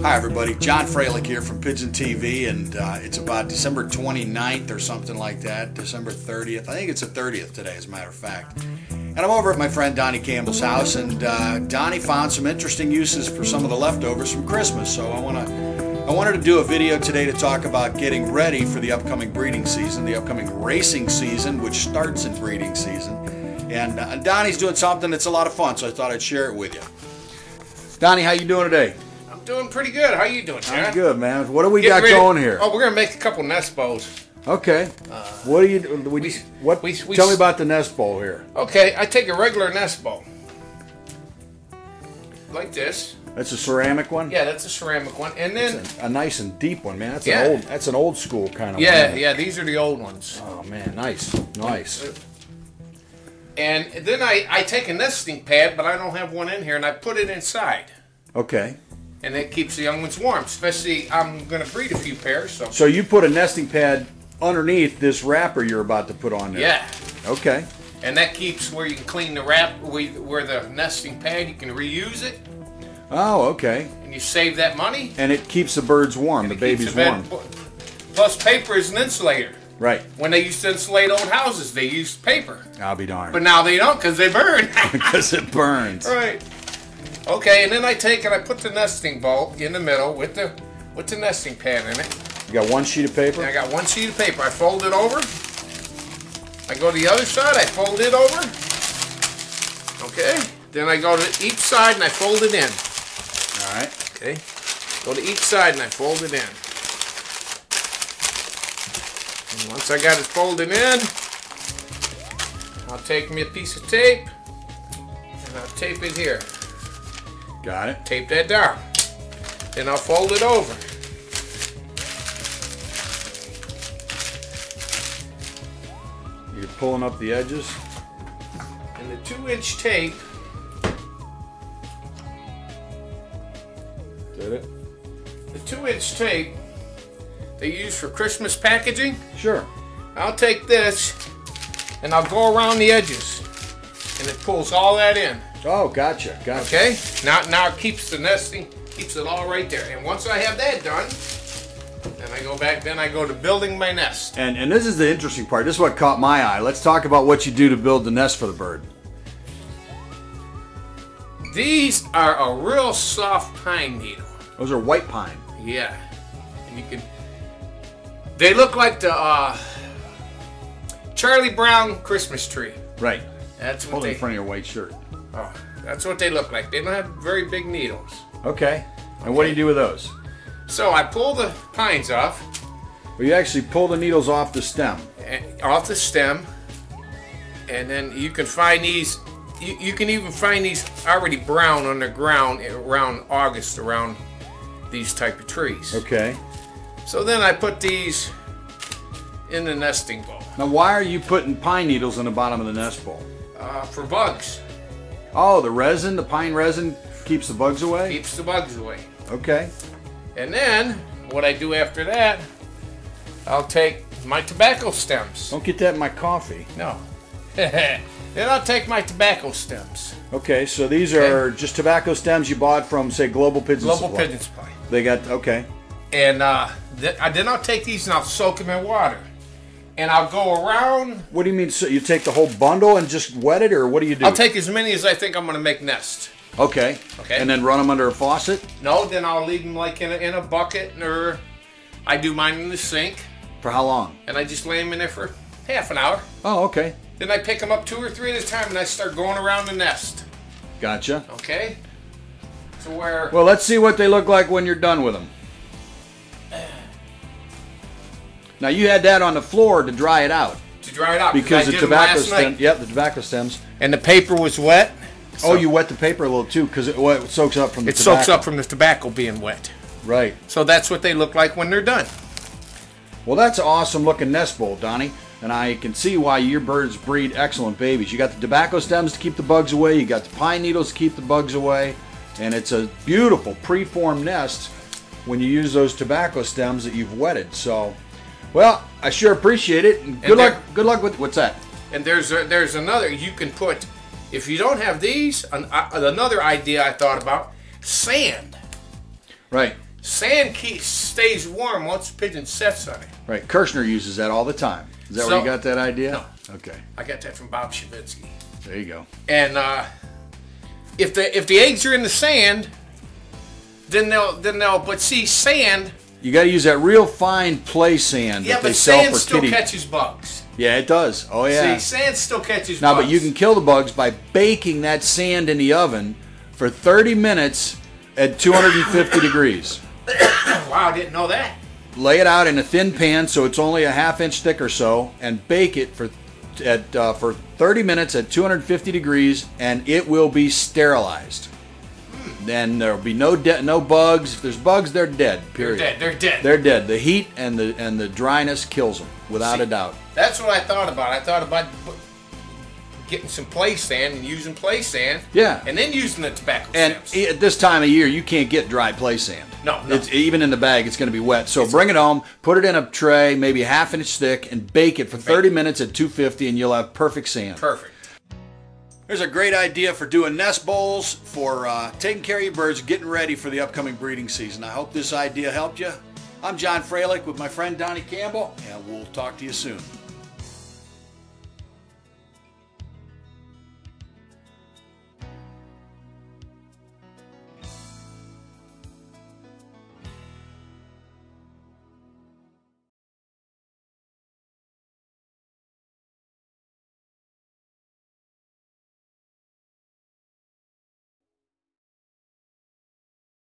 Hi everybody, John Fralick here from Pigeon TV, and it's about December 29th or something like that, December 30th. I think it's the 30th today, as a matter of fact. And I'm over at my friend Donnie Campbell's house, and Donnie found some interesting uses for some of the leftovers from Christmas. So I wanted to do a video today to talk about getting ready for the upcoming breeding season, the upcoming racing season, which starts in breeding season. And Donnie's doing something that's a lot of fun, so I thought I'd share it with you. Donnie, how you doing today? Doing pretty good. How you doing, John? I'm good, man. What do we got going here? Oh, we're gonna make a couple nest bowls. Okay. What do you? Tell me about the nest bowl here. Okay, I take a regular nest bowl, like this. That's a ceramic one. Yeah, that's a ceramic one, and then a nice and deep one, man. Yeah. That's an old school kind of one. Yeah, these are the old ones. Oh man, nice. And then I take a nesting pad, but I don't have one in here, and I put it inside. Okay. And it keeps the young ones warm, especially I'm going to breed a few pairs. So you put a nesting pad underneath this wrapper you're about to put on there? Yeah. Okay. And that keeps where you can clean the wrap, where the nesting pad, you can reuse it. Oh, okay. And you save that money. And it keeps the birds warm, the babies warm. Plus paper is an insulator. Right. When they used to insulate old houses, they used paper. I'll be darned. But now they don't because they burn. Because it burns. Right. Okay, and then I take and I put the nesting bowl in the middle with the nesting pad in it. You got one sheet of paper? And I got one sheet of paper. I fold it over. I go to the other side. I fold it over. Okay. Then I go to each side and I fold it in. All right. Okay. Go to each side and I fold it in. And once I got it folded in, I'll take me a piece of tape and I'll tape it here. Got it. Tape that down. Then I'll fold it over. You're pulling up the edges. And the 2-inch tape. Did it? The 2-inch tape they use for Christmas packaging. Sure. I'll take this and I'll go around the edges. And it pulls all that in. Oh, gotcha. Okay, now it keeps the nesting, keeps it all right there. And once I have that done, then I go back, then I go to building my nest. And this is the interesting part. This is what caught my eye. Let's talk about what you do to build the nest for the bird. These are a real soft pine needle. Those are white pine. Yeah, and you can. They look like the Charlie Brown Christmas tree. Right. That's what Hold it they. in front of your white shirt. Oh, that's what they look like. They don't have very big needles. Okay. And what do you do with those? So I pull the pines off. Well, you actually pull the needles off the stem. Off the stem, and then you can find these. You can even find these already brown on the ground around August, around these type of trees. Okay. So then I put these in the nesting bowl. Now, why are you putting pine needles in the bottom of the nest bowl? For bugs. Oh, the pine resin keeps the bugs away? Keeps the bugs away. Okay. And then, what I do after that, I'll take my tobacco stems. Don't get that in my coffee. No. Then I'll take my tobacco stems. Okay, so these are just tobacco stems you bought from, say, Global Pigeon Supply. Global Pigeon Supply. They got, okay. And then I'll take these and I'll soak them in water. And I'll go around. What do you mean? So you take the whole bundle and just wet it, or what do you do? I'll take as many as I think I'm going to make nest. Okay. Okay. And then run them under a faucet? No, then I'll leave them like in a bucket, or I do mine in the sink. For how long? And I just lay them in there for half an hour. Oh, okay. Then I pick them up 2 or 3 at a time, and I start going around the nest. Gotcha. Okay. To where. Well, let's see what they look like when you're done with them. Now you had that on the floor to dry it out. To dry it out. Because the tobacco stems. Yep, the tobacco stems. And the paper was wet. So you wet the paper a little too, because it soaks up from the tobacco. It soaks up from the tobacco being wet. Right. So that's what they look like when they're done. Well, that's an awesome looking nest bowl, Donnie. And I can see why your birds breed excellent babies. You got the tobacco stems to keep the bugs away. You got the pine needles to keep the bugs away. And it's a beautiful preformed nest when you use those tobacco stems that you've wetted. So, well, I sure appreciate it. And good luck. Good luck with what's that? And there's another you can put. If you don't have these, another idea I thought about: sand. Right. Sand stays warm once the pigeon sets on it. Right. Kirshner uses that all the time. Is that where you got that idea? No. Okay. I got that from Bob Shavitsky. There you go. And if the eggs are in the sand, then they'll. But see, sand. You got to use that real fine play sand that they sell for sand still kitty. catches bugs. Yeah, it does. Oh yeah. See, sand still catches bugs. Now, but you can kill the bugs by baking that sand in the oven for 30 minutes at 250 degrees. Wow, I didn't know that. Lay it out in a thin pan so it's only a half-inch thick or so, and bake it for 30 minutes at 250 degrees, and it will be sterilized. Then there will be no bugs. If there's bugs, they're dead. Period. They're dead. They're dead. The heat and the dryness kills them without a doubt. That's what I thought about. I thought about getting some play sand and using play sand. Yeah. And then using the tobacco stems. And at this time of year, you can't get dry play sand. No. It's, even in the bag, it's going to be wet. So bring it home, put it in a tray, maybe a half-inch thick, and bake it for 30 minutes at 250, and you'll have perfect sand. Perfect. There's a great idea for doing nest bowls, for taking care of your birds, getting ready for the upcoming breeding season. I hope this idea helped you. I'm John Freilich with my friend Donnie Campbell, and we'll talk to you soon.